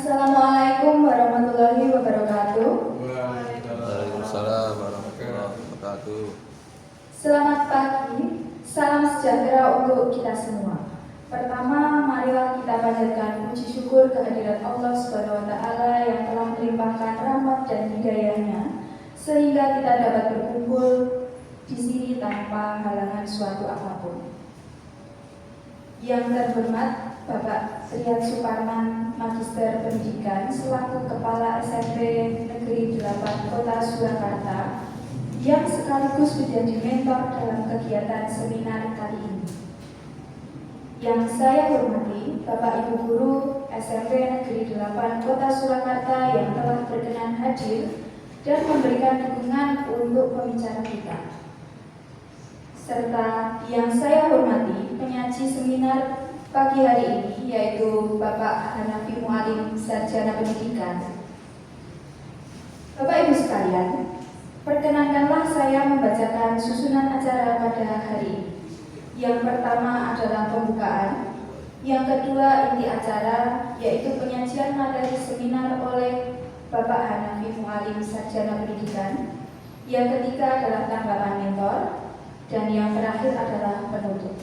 Assalamualaikum warahmatullahi wabarakatuh. Waalaikumsalam warahmatullahi wabarakatuh. Selamat pagi, salam sejahtera untuk kita semua. Pertama, marilah kita panjatkan puji syukur kehadirat Allah Subhanahu wa Ta'ala yang telah melimpahkan rahmat dan hidayahnya sehingga kita dapat berkumpul di sini tanpa halangan suatu apapun. Yang terhormat Bapak Riyad Suparman, Magister Pendidikan selaku Kepala SMP Negeri 8 Kota Surakarta yang sekaligus menjadi mentor dalam kegiatan seminar kali ini. Yang saya hormati Bapak Ibu Guru SMP Negeri 8 Kota Surakarta yang telah berkenan hadir dan memberikan dukungan untuk pembicara kita. Serta yang saya hormati penyaji seminar pagi hari ini yaitu Bapak Hanafi Mualim, Sarjana Pendidikan. Bapak Ibu sekalian, perkenankanlah saya membacakan susunan acara pada hari ini. Yang pertama adalah pembukaan, yang kedua inti acara yaitu penyajian materi seminar oleh Bapak Hanafi Mualim, Sarjana Pendidikan. Yang ketiga adalah tanggapan mentor, dan yang terakhir adalah penutup.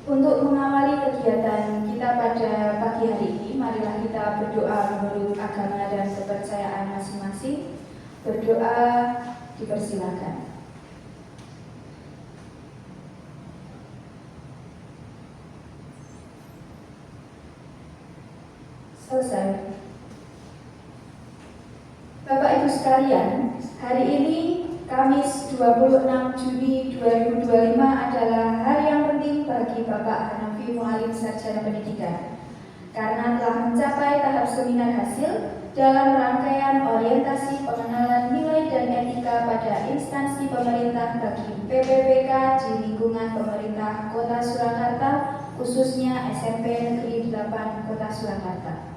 Untuk mengawali kegiatan kita pada pagi hari ini, marilah kita berdoa menurut agama dan kepercayaan masing-masing. Berdoa dipersilakan. Selesai. Bapak Ibu sekalian, hari ini Kamis 26 Juni 2025 adalah hari yang penting bagi Bapak Hanafi Mualim, Sarjana Pendidikan, karena telah mencapai tahap seminar hasil dalam rangkaian orientasi pengenalan nilai dan etika pada instansi pemerintah bagi PPPK di lingkungan pemerintah Kota Surakarta, khususnya SMP Negeri 8 Kota Surakarta.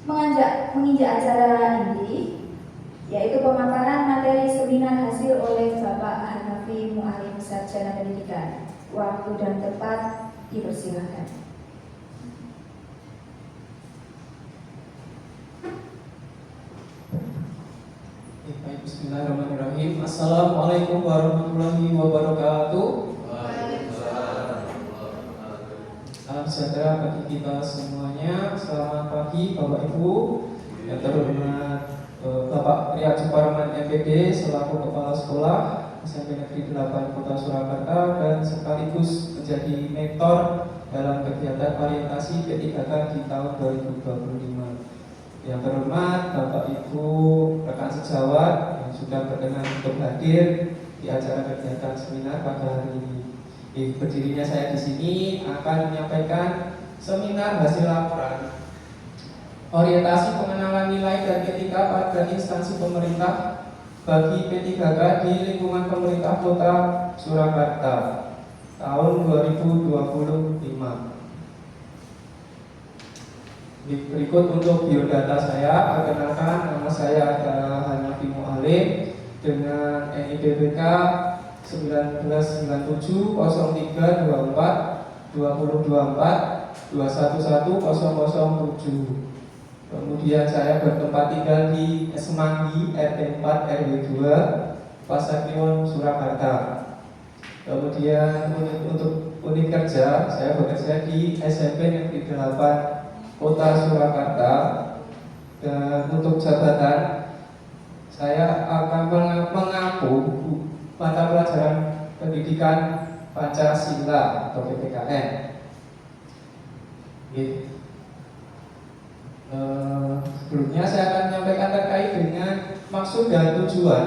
Menginjak acara inti, yaitu pemaparan materi seminar hasil oleh Bapak Hanafi Mualim, Sarjana Pendidikan. Waktu dan tempat dipersilakan. Bismillahirrahmanirrahim. Assalamualaikum warahmatullahi wabarakatuh. Salam sejahtera bagi kita semuanya. Selamat pagi Bapak Ibu yang terhormat, Bapak Riyad Suparman MPD selaku Kepala Sekolah SMP Negeri 8 Kota Surakarta dan sekaligus menjadi mentor dalam kegiatan orientasi P3K di tahun 2025. Yang terhormat Bapak Ibu rekan sejawat yang sudah berkenan untuk hadir di acara kegiatan seminar pada hari ini. Berdirinya saya di sini akan menyampaikan seminar hasil laporan orientasi pengenalan nilai dan etika pada instansi pemerintah bagi P3K di lingkungan pemerintah Kota Surakarta tahun 2025. Berikut untuk biodata saya. Perkenalkan, nama saya adalah Hanafi Mualim dengan NIDBK 1997 03 24 2024 211007. Kemudian saya bertempat tinggal di Semanggi RT 4 RW 2 Pasakliwon Surakarta. Kemudian untuk unit kerja, saya bekerja di SMP Negeri 8 Kota Surakarta. Dan untuk jabatan, saya akan mengampu mata pelajaran pendidikan Pancasila atau PPKN. Sebelumnya saya akan menyampaikan terkait dengan maksud dan tujuan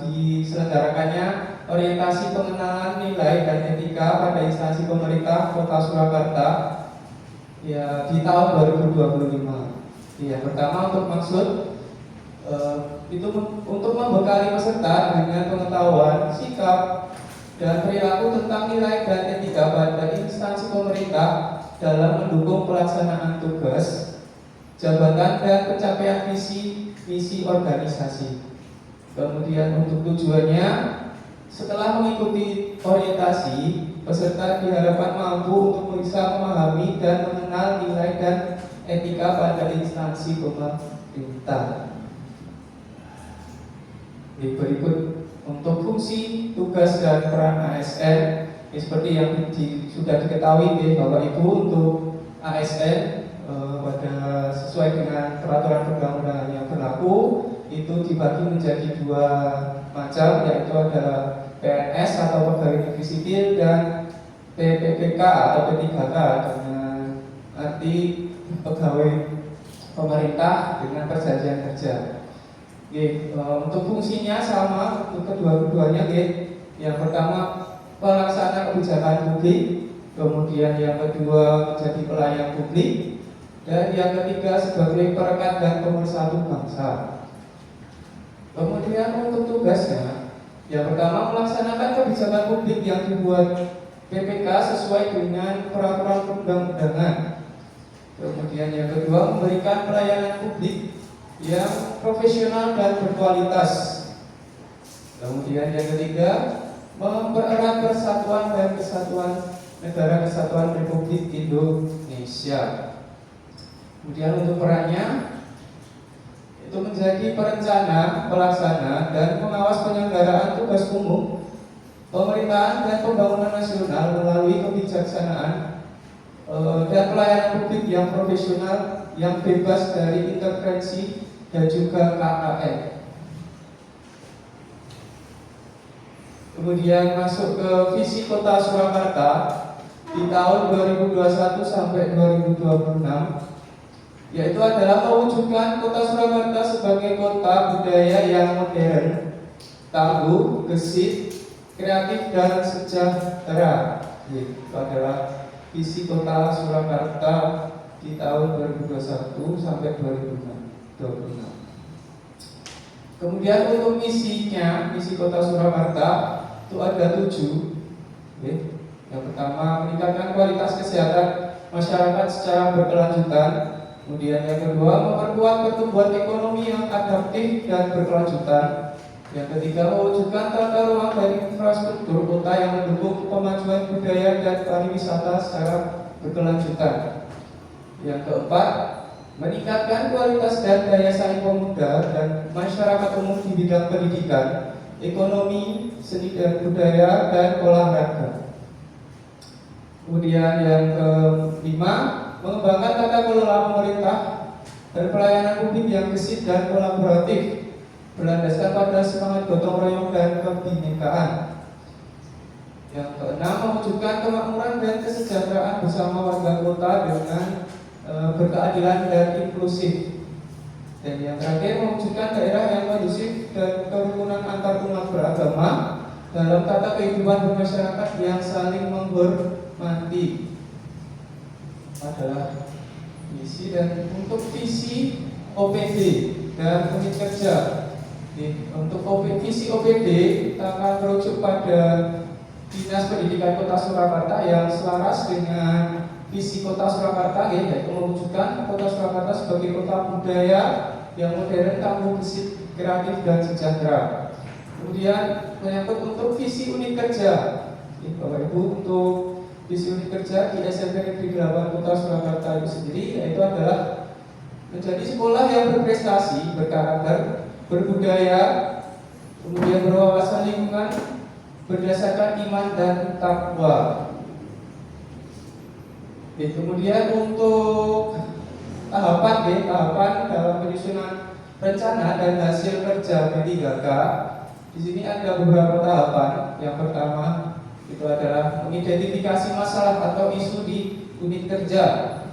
diselenggarakannya orientasi pengenalan nilai dan etika pada instansi pemerintah Kota Surakarta ya di tahun 2025. Yang pertama untuk maksud itu untuk membekali peserta dengan pengetahuan, sikap, dan perilaku tentang nilai dan etika pada instansi pemerintah dalam mendukung pelaksanaan tugas, jabatan, dan pencapaian misi organisasi. Kemudian untuk tujuannya, setelah mengikuti orientasi, peserta diharapkan mampu untuk bisa memahami dan mengenal nilai dan etika pada instansi pemerintah. Berikut untuk fungsi, tugas, dan peran ASN. Seperti yang sudah diketahui Bapak Ibu, untuk ASN pada sesuai dengan peraturan perundang-undangan yang berlaku itu dibagi menjadi dua macam, yaitu adalah PNS atau pegawai negeri sipil dan PPPK atau P3K dengan arti pegawai pemerintah dengan perjanjian kerja. Untuk fungsinya sama untuk kedua-duanya. Yang pertama pelaksana kebijakan publik, kemudian yang kedua menjadi pelayan publik, dan yang ketiga sebagai perekat dan pemersatu bangsa. Kemudian untuk tugasnya, yang pertama melaksanakan kebijakan publik yang dibuat PPK sesuai dengan peraturan perundang-undangan. Kemudian yang kedua memberikan pelayanan publik yang profesional dan berkualitas. Kemudian yang ketiga mempererat persatuan dan kesatuan Negara Kesatuan Republik Indonesia. Kemudian untuk perannya itu menjadi perencana, pelaksana, dan pengawas penyelenggaraan tugas umum pemerintahan dan pembangunan nasional melalui kebijaksanaan dan pelayanan publik yang profesional, yang bebas dari intervensi dan juga KKN. Kemudian masuk ke visi Kota Surakarta di tahun 2021 sampai 2026, yaitu adalah mewujudkan Kota Surakarta sebagai kota budaya yang modern, tangguh, gesit, kreatif, dan sejahtera. Itu adalah visi Kota Surakarta di tahun 2021 sampai 2026. Kemudian untuk misinya, misi Kota Surakarta itu ada 7. Yang pertama meningkatkan kualitas kesehatan masyarakat secara berkelanjutan. Kemudian yang kedua memperkuat pertumbuhan ekonomi yang adaptif dan berkelanjutan. Yang ketiga mewujudkan tata ruang dan infrastruktur kota yang mendukung pemajuan budaya dan pariwisata secara berkelanjutan. Yang keempat meningkatkan kualitas dan daya saing pemuda dan masyarakat umum di bidang pendidikan, ekonomi, seni dan budaya, dan olahraga. Kemudian yang kelima mengembangkan tata kelola pemerintah dan pelayanan publik yang gesit dan kolaboratif, berlandaskan pada semangat gotong royong dan kebinekaan. Yang keenam mewujudkan kemakmuran dan kesejahteraan bersama warga kota dengan berkeadilan dan inklusif. Dan yang terakhir mewujudkan daerah yang kondusif dan kerukunan antar umat beragama dalam tata kehidupan bermasyarakat yang saling menghormati. Adalah misi. Dan untuk visi OPD dan unit kerja. Untuk visi OPD kita akan merujuk pada Dinas Pendidikan Kota Surakarta yang selaras dengan visi Kota Surakarta, yaitu mewujudkan Kota Surakarta sebagai kota budaya yang modern, tangguh, gesit, kreatif, dan sejahtera. Kemudian menyangkut untuk visi unit kerja, Bapak Ibu, untuk visi unit kerja di SMP Negeri 8 Kota Surakarta itu sendiri, yaitu adalah menjadi sekolah yang berprestasi, berkarakter, berbudaya, kemudian berwawasan lingkungan berdasarkan iman dan takwa. Kemudian untuk tahapan dalam penyusunan rencana dan hasil kerja P3K, di sini ada beberapa tahapan. Yang pertama itu adalah mengidentifikasi masalah atau isu di unit kerja,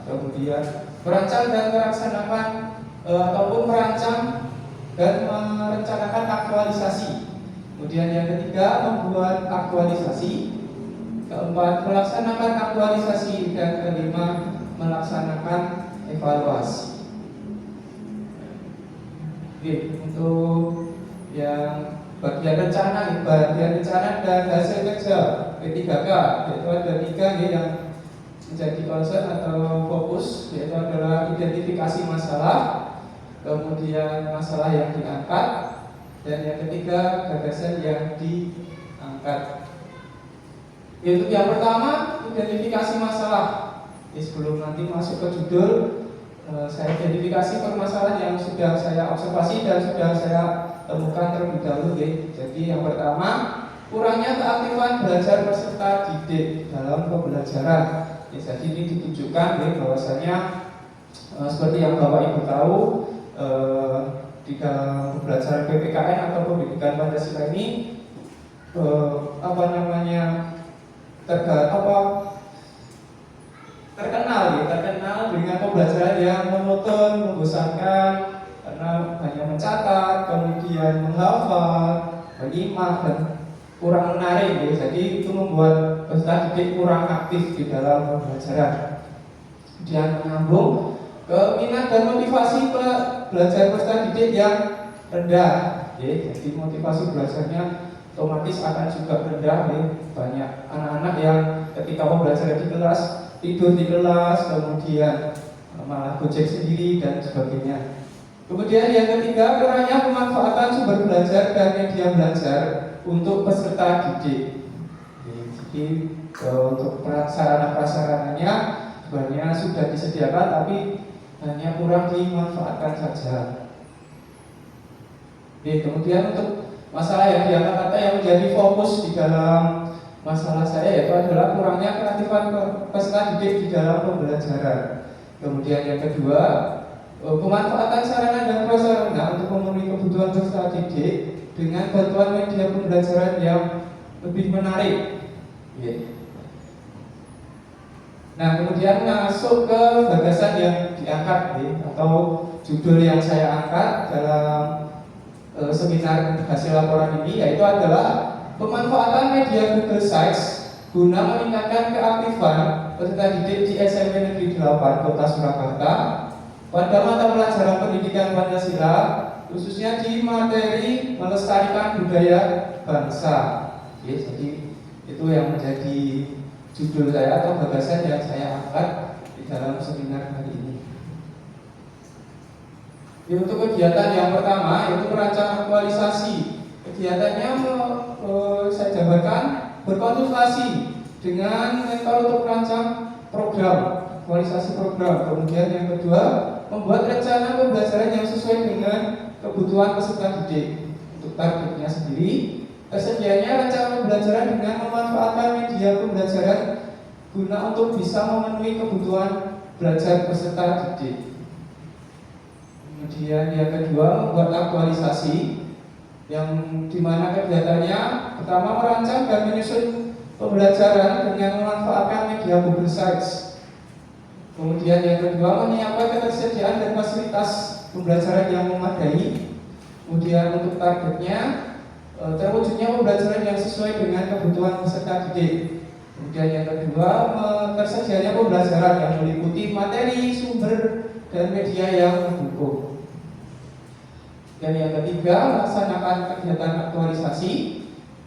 kemudian merancang dan melaksanakan merancang dan merencanakan aktualisasi. Kemudian yang ketiga membuat aktualisasi, keempat melaksanakan aktualisasi, dan kelima melaksanakan evaluasi. Untuk yang bagian rencana dan hasil kerja P3K, yaitu ada 3 yang menjadi concern atau fokus, yaitu adalah identifikasi masalah, kemudian masalah yang diangkat, dan yang ketiga gagasan yang diangkat. Yaitu yang pertama, identifikasi masalah. Sebelum nanti masuk ke judul, saya identifikasi permasalahan yang sudah saya observasi dan sudah saya temukan terlebih dahulu. Jadi yang pertama, kurangnya keaktifan belajar peserta didik dalam pembelajaran. Jadi ini ditunjukkan bahwasanya seperti yang Bapak Ibu tahu, di dalam pembelajaran PPKN atau pendidikan Pancasila ini terkenal dengan pembelajaran yang monoton, membosankan karena hanya mencatat, kemudian menghafal, menyimak dan kurang menarik. Jadi itu membuat peserta didik kurang aktif di dalam pembelajaran. Kemudian menyambung ke minat dan motivasi belajar peserta didik yang rendah. Jadi motivasi belajarnya otomatis akan juga rendah. Banyak anak-anak yang ketika belajar di kelas tidur di kelas, kemudian malah gojek sendiri dan sebagainya. Kemudian yang ketiga, kurangnya pemanfaatan sumber belajar dan media belajar untuk peserta didik. Jadi untuk sarana-prasarananya sebenarnya sudah disediakan, tapi hanya kurang dimanfaatkan saja. Kemudian untuk masalah yang diangkat yang menjadi fokus di dalam masalah saya yaitu adalah kurangnya keaktifan peserta didik di dalam pembelajaran. Kemudian yang kedua, pemanfaatan sarana dan prasarana untuk memenuhi kebutuhan peserta didik dengan bantuan media pembelajaran yang lebih menarik. Nah, kemudian masuk ke gagasan yang diangkat atau judul yang saya angkat dalam seminar hasil laporan ini, yaitu adalah pemanfaatan media Google Sites guna meningkatkan keaktifan peserta didik di SMP Negeri 8 Kota Surakarta pada mata pelajaran pendidikan Pancasila, khususnya di materi melestarikan budaya bangsa. Jadi itu yang menjadi judul saya atau gagasan yang saya angkat di dalam seminar hari ini. Untuk kegiatan yang pertama yaitu merancang aktualisasi. Kegiatannya saya jabarkan berkonsultasi dengan mentor untuk merancang program, aktualisasi program. Kemudian yang kedua, membuat rencana pembelajaran yang sesuai dengan kebutuhan peserta didik. Untuk targetnya sendiri, tersedianya rencana pembelajaran dengan memanfaatkan media pembelajaran guna untuk bisa memenuhi kebutuhan belajar peserta didik. Kemudian yang kedua, membuat aktualisasi yang dimana kegiatannya pertama merancang dan menyusun pembelajaran dengan memanfaatkan media Google Sites. Kemudian yang kedua, menyiapkan ketersediaan dan fasilitas pembelajaran yang memadai. Kemudian untuk targetnya terwujudnya pembelajaran yang sesuai dengan kebutuhan peserta didik. Kemudian yang kedua, tersedianya pembelajaran yang meliputi materi, sumber, dan media yang mendukung. Dan yang ketiga, melaksanakan kegiatan aktualisasi,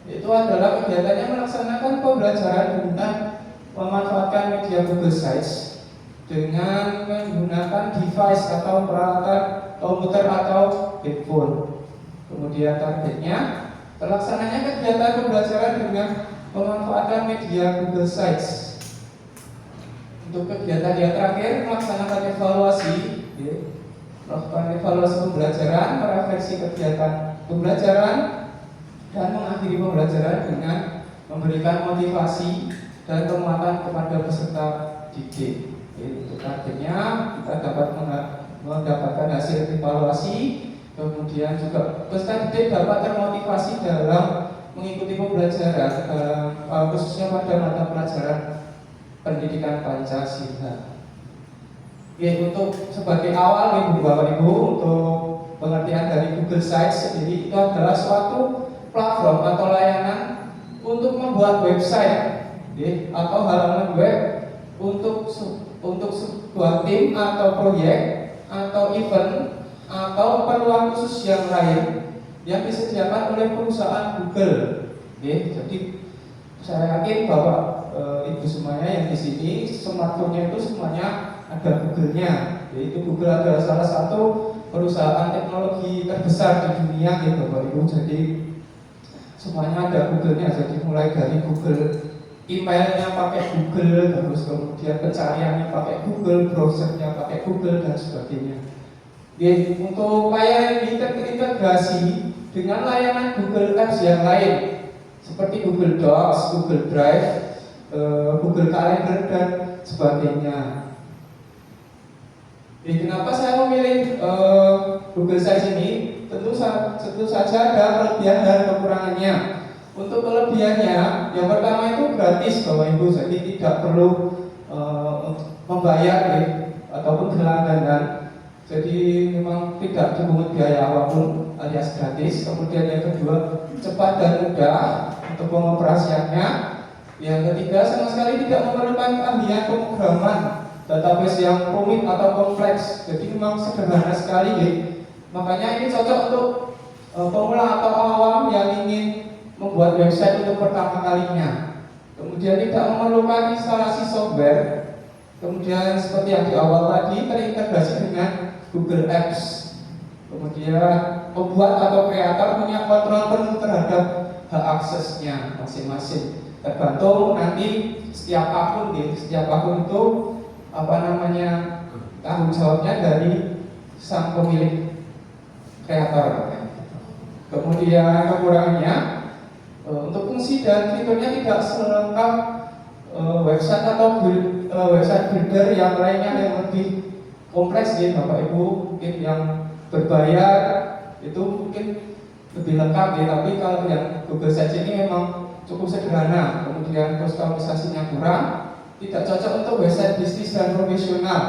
itu adalah kegiatan yang melaksanakan pembelajaran dengan memanfaatkan media Google Sites dengan menggunakan device atau peralatan komputer atau handphone. Kemudian targetnya, terlaksananya kegiatan pembelajaran dengan memanfaatkan media Google Sites. Untuk kegiatan yang terakhir, melaksanakan evaluasi. Melakukan evaluasi pembelajaran, merefleksi kegiatan pembelajaran, dan mengakhiri pembelajaran dengan memberikan motivasi dan penguatan kepada peserta didik. Untuk targetnya kita dapat mendapatkan hasil evaluasi, kemudian juga peserta didik dapat termotivasi dalam mengikuti pembelajaran, khususnya pada mata pelajaran pendidikan Pancasila. Untuk sebagai awal Ibu Bapak Ibu, untuk pengertian dari Google Sites sendiri itu adalah suatu platform atau layanan untuk membuat website atau halaman web untuk sebuah tim atau proyek atau event atau keperluan khusus yang lain yang disediakan oleh perusahaan Google. Jadi saya yakin Bapak Ibu semuanya yang di sini smartphone-nya itu semuanya ada Google-nya, yaitu Google adalah salah satu perusahaan teknologi terbesar di dunia Bapak Ibu. Jadi semuanya ada Google-nya. Jadi mulai dari Google emailnya pakai Google, terus kemudian pencariannya pakai Google, browsernya pakai Google dan sebagainya. Jadi untuk layanan integrasi dengan layanan Google Apps yang lain seperti Google Docs, Google Drive, Google Calendar dan sebagainya. Jadi kenapa saya memilih Google Sites ini? Tentu saja ada kelebihan dan kekurangannya. Untuk kelebihannya, yang pertama itu gratis Bapak Ibu, jadi tidak perlu membayar ataupun berlangganan. Jadi memang tidak dipungut biaya apapun alias gratis. Kemudian yang kedua, cepat dan mudah untuk pengoperasiannya. Yang ketiga, sama sekali tidak memerlukan keahlian pemrograman database yang rumit atau kompleks. Jadi memang sederhana sekali. Makanya ini cocok untuk pemula atau awam yang ingin membuat website untuk pertama kalinya. Kemudian tidak memerlukan instalasi software. Kemudian seperti yang di awal tadi, terintegrasi dengan Google Apps. Kemudian pembuat atau kreator punya kontrol penuh terhadap hak aksesnya masing-masing. Tergantung nanti setiap akun itu tanggung jawabnya dari sang pemilik kreator. Kemudian kekurangannya, untuk fungsi dan fiturnya tidak selengkap website atau website builder yang lainnya yang lebih kompleks Bapak Ibu. Mungkin yang berbayar itu mungkin lebih lengkap tapi kalau yang Google Sites ini memang cukup sederhana. Kemudian kustomisasinya kurang, tidak cocok untuk website bisnis dan profesional.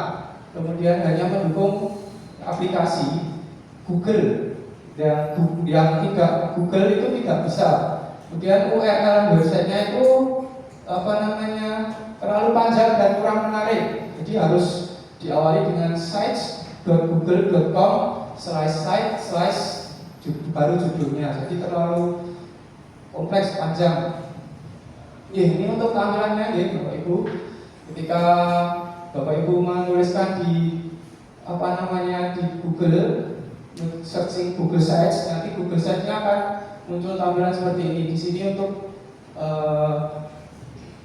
Kemudian hanya mendukung aplikasi Google dan yang tidak Google itu tidak bisa. Kemudian URL websitenya itu terlalu panjang dan kurang menarik. Jadi harus diawali dengan sites.google.com/site/ baru judulnya. Jadi terlalu kompleks, panjang. Ini untuk tampilannya Bapak Ibu. Ketika Bapak Ibu menuliskan di di Google, searching Google Sites, nanti Google Sites-nya akan muncul tampilan seperti ini. Di sini untuk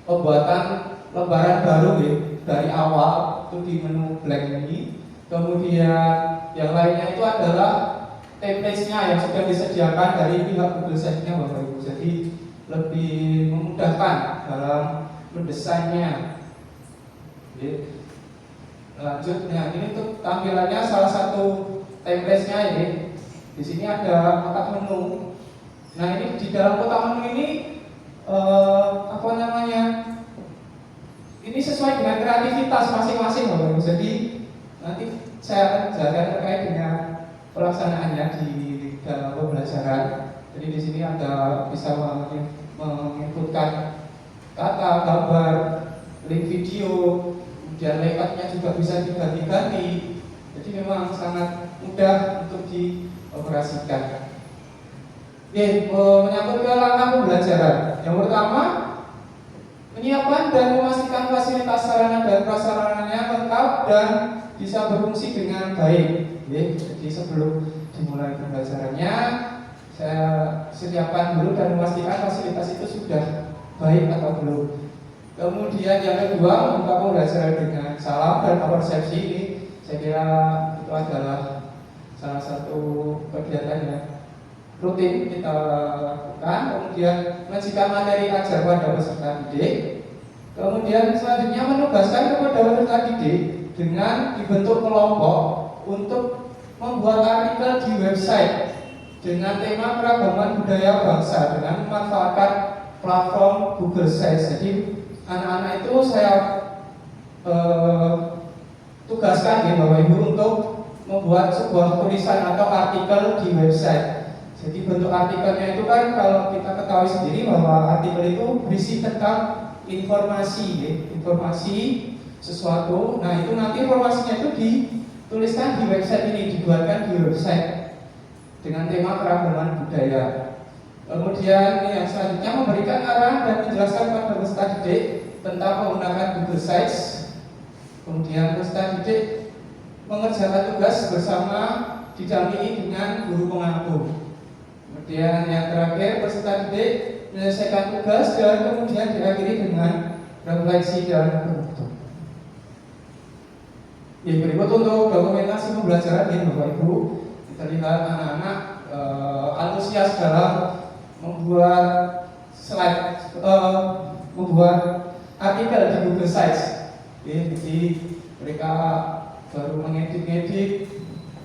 pembuatan lembaran baru dari awal itu di menu blank ini. Kemudian yang lainnya itu adalah template-nya yang sudah disediakan dari pihak Google Sites-nya Bapak Ibu. Jadi lebih memudahkan dalam mendesainnya. Lanjutnya, ini untuk tampilannya salah satu template-nya ini. Di sini ada kotak menu. Nah, ini di dalam kotak menu ini ini sesuai dengan kreativitas masing-masing Bapak Ibu. Jadi nanti saya akan jaga terkait dengan pelaksanaannya di dalam pembelajaran. Jadi di sini ada bisa menginputkan kata, gambar, link video, kemudian layoutnya juga bisa diganti-ganti. Jadi memang sangat mudah untuk dioperasikan. Menyangkut ke langkah pembelajaran. Yang pertama, menyiapkan dan memastikan fasilitas sarana dan prasarananya lengkap dan bisa berfungsi dengan baik. Jadi sebelum dimulai pembelajarannya, saya siapkan dulu dan memastikan fasilitas itu sudah baik atau belum. Kemudian yang kedua, membuka pembelajaran dengan salam dan persepsi. Ini saya kira itu adalah salah satu kegiatan yang rutin kita lakukan. Kemudian menyajikan materi ajar pada peserta didik. Kemudian selanjutnya menugaskan kepada peserta didik dengan dibentuk kelompok untuk membuat artikel di website dengan tema keragaman budaya bangsa dengan memanfaatkan platform Google Sites. Jadi anak-anak itu saya tugaskan Bapak Ibu untuk membuat sebuah tulisan atau artikel di website. Jadi bentuk artikelnya itu kan kalau kita ketahui sendiri bahwa artikel itu berisi tentang informasi sesuatu. Nah itu nanti informasinya itu dituliskan di website ini, dibuatkan di website dengan tema keragaman budaya. Kemudian yang selanjutnya memberikan arahan dan menjelaskan kepada peserta didik tentang menggunakan Google Sites. Kemudian peserta didik mengerjakan tugas bersama didampingi dengan guru pengampu. Kemudian yang terakhir peserta didik menyelesaikan tugas dan kemudian diakhiri dengan refleksi dan penutup. Berikut untuk dokumentasi pembelajaran ini Bapak Ibu. Kita lihat anak-anak antusias dalam membuat slide, membuat artikel di Google Sites. Jadi mereka baru mengedit,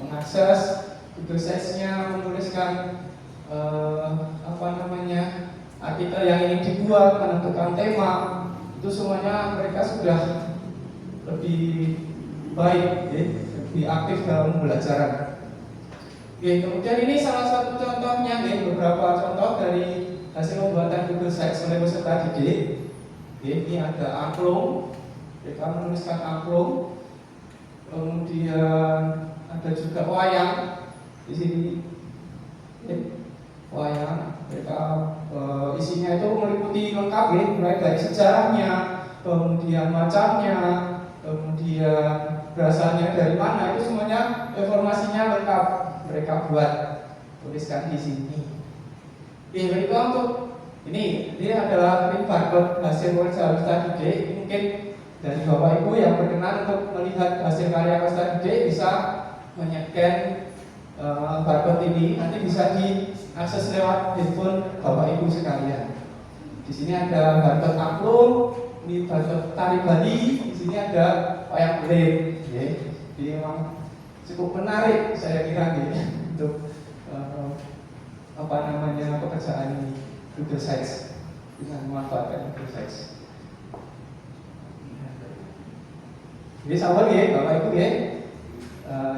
mengakses Google Sites-nya, menuliskan artikel yang ingin dibuat, menentukan tema. Itu semuanya mereka sudah lebih baik, lebih aktif dalam pembelajaran. Kemudian ini salah satu contohnya, beberapa contoh dari hasil pembuatan Google Sites oleh peserta didik. Ini ada angklung, mereka menuliskan angklung. Kemudian ada juga wayang di sini. Wayang, mereka isinya itu meliputi lengkap, mulai dari sejarahnya, kemudian macamnya, kemudian berasalnya dari mana, itu semuanya informasinya lengkap mereka buat, tuliskan di sini. Berikut untuk ini adalah barcode hasil kerja peserta didik. Mungkin dari Bapak Ibu yang berkenan untuk melihat hasil karya peserta didik bisa menyekan barcode ini, nanti bisa diakses lewat handphone Bapak Ibu sekalian. Di sini ada barcode angklung, ini barcode tari Bali, di sini ada wayang kulit. Jadi memang cukup menarik saya kira untuk pekerjaan ini Google Sites dengan memanfaatkan Google Sites. Jadi sabar Bapak Ibu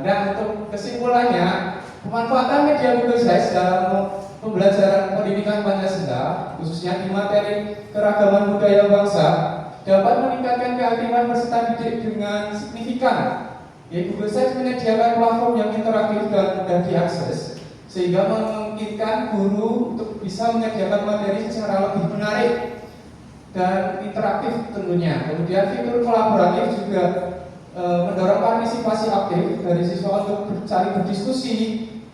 dan untuk kesimpulannya, pemanfaatan media Google Sites dalam pembelajaran pendidikan Pancasila, khususnya di materi keragaman budaya bangsa, dapat meningkatkan keaktifan peserta didik dengan signifikan. Google Sites menyediakan platform yang interaktif dan mudah diakses, sehingga memungkinkan guru untuk bisa menyediakan materi secara lebih menarik dan interaktif tentunya. Kemudian fitur kolaboratif juga mendorong partisipasi aktif dari siswa untuk saling berdiskusi,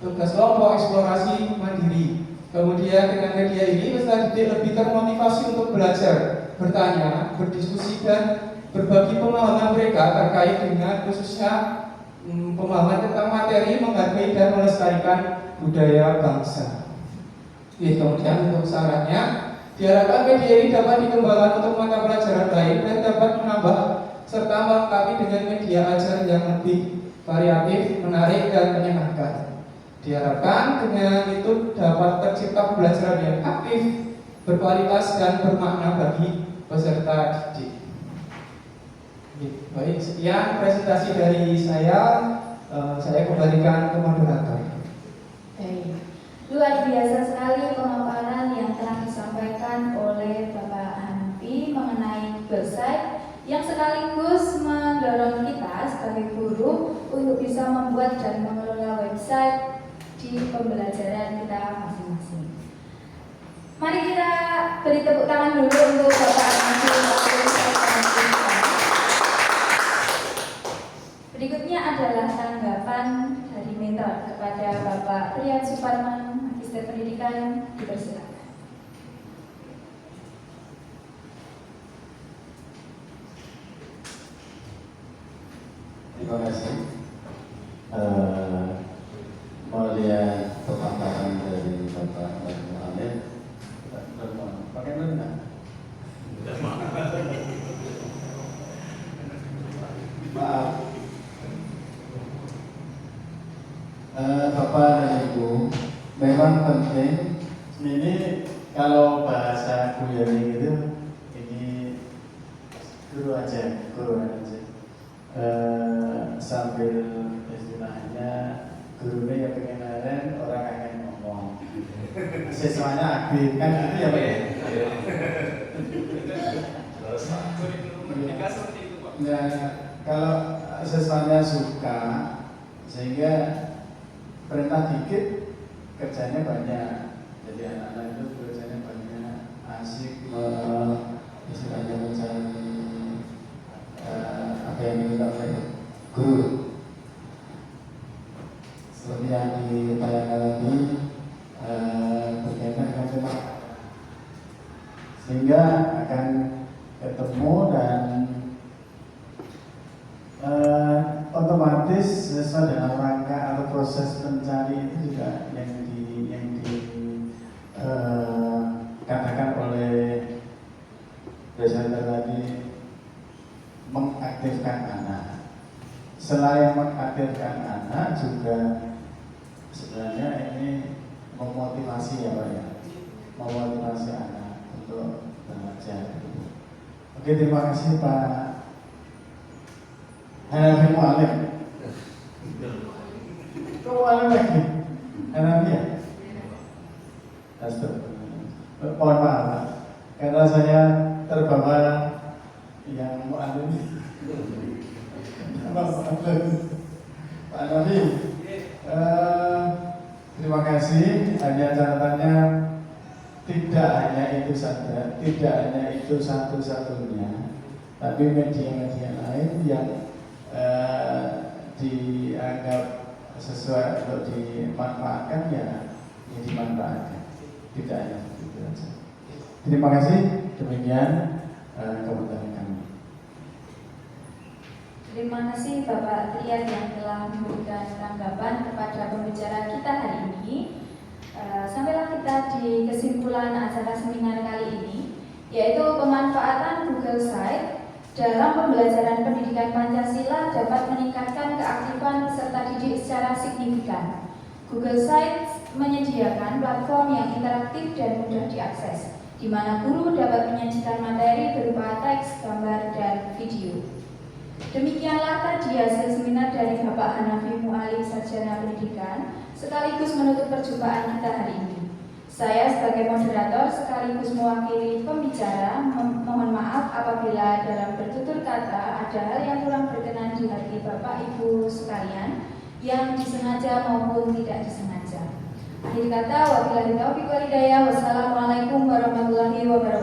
tugas kelompok, eksplorasi mandiri. Kemudian dengan media ini peserta didik lebih termotivasi untuk belajar, bertanya, berdiskusi dan berbagi pemahaman mereka terkait dengan khususnya pemahaman tentang materi, menghargai dan melestarikan budaya bangsa. Kemudian untuk sarannya, diharapkan media ini dapat dikembangkan untuk mata pelajaran lain dan dapat menambah serta melengkapi dengan media ajar yang lebih variatif, menarik dan menyenangkan. Diharapkan dengan itu dapat tercipta pembelajaran yang aktif, berkualitas dan bermakna bagi peserta didik. Baik, sekian presentasi dari saya. Saya kembalikan ke moderator. Baik, luar biasa sekali pemaparan yang telah disampaikan oleh Bapak Hanafi mengenai Google Sites yang sekaligus mendorong kita sebagai guru untuk bisa membuat dan mengelola website di pembelajaran kita masing-masing. Mari kita beri tepuk tangan dulu untuk Bapak Hanafi. Berikutnya adalah tanggapan dari mentor kepada Bapak Triad Suparman, Magister Pendidikan, dipersilakan. Terima kasih. Melihat pemaparan dari Bapak Muhammad, pakai benar. Maaf, Bapak dan Ibu, memang penting. Ini kalau bahasa Guyari itu, ini guru aja. Sambil istilahnya gurunya yang pengen orang akan ngomong, siswanya aktif kan gitu ya Pak. Nah, kalau siswanya suka, sehingga perintah dikit kerjanya banyak. Jadi anak-anak itu kerjanya banyak, asik istilahnya mencari apa yang diminta oleh guru. Seperti yang ditayangkan tadi, sehingga akan ketemu dan otomatis sesuai dengan rangka atau proses mencari itu juga yang dikatakan oleh presenter tadi, mengaktifkan anak. Selain mengaktifkan anak juga sebenarnya ini memotivasi ya Pak ya, memotivasi anak untuk belajar. Oke, terima kasih Pak Hanafi Mu'alim. Kok Mu'alim lagi? Hanafi ya? Astagfirullah. Mohon maaf Pak, karena saya terbawa yang Mu'alim. Pak Hanafi, terima kasih. Hanya catatannya, tidak hanya itu saja, tidak hanya itu satu-satunya, tapi media-media lain yang dianggap sesuai untuk dimanfaatkan ya dimanfaatkan, tidak hanya itu saja. Terima kasih. Demikian komentar kami. Terima kasih Bapak Trian yang telah memberikan tanggapan kepada pembicara kita hari ini. Sampailah kita di kesimpulan acara seminar kali ini, yaitu pemanfaatan Google Site dalam pembelajaran pendidikan Pancasila dapat meningkatkan keaktifan peserta didik secara signifikan. Google Site menyediakan platform yang interaktif dan mudah diakses, di mana guru dapat menyajikan materi berupa teks, gambar, dan video. Demikianlah tadi hasil seminar dari Bapak Hanafi Mu'alim, Sarjana Pendidikan, sekaligus menutup perjumpaan kita hari ini. Saya sebagai moderator sekaligus mewakili pembicara mohon maaf apabila dalam bertutur kata ada hal yang kurang berkenan di hati Bapak Ibu sekalian yang disengaja maupun tidak disengaja. Akhir kata, wabillahi taufiq wal hidayah. Wassalamualaikum warahmatullahi wabarakatuh.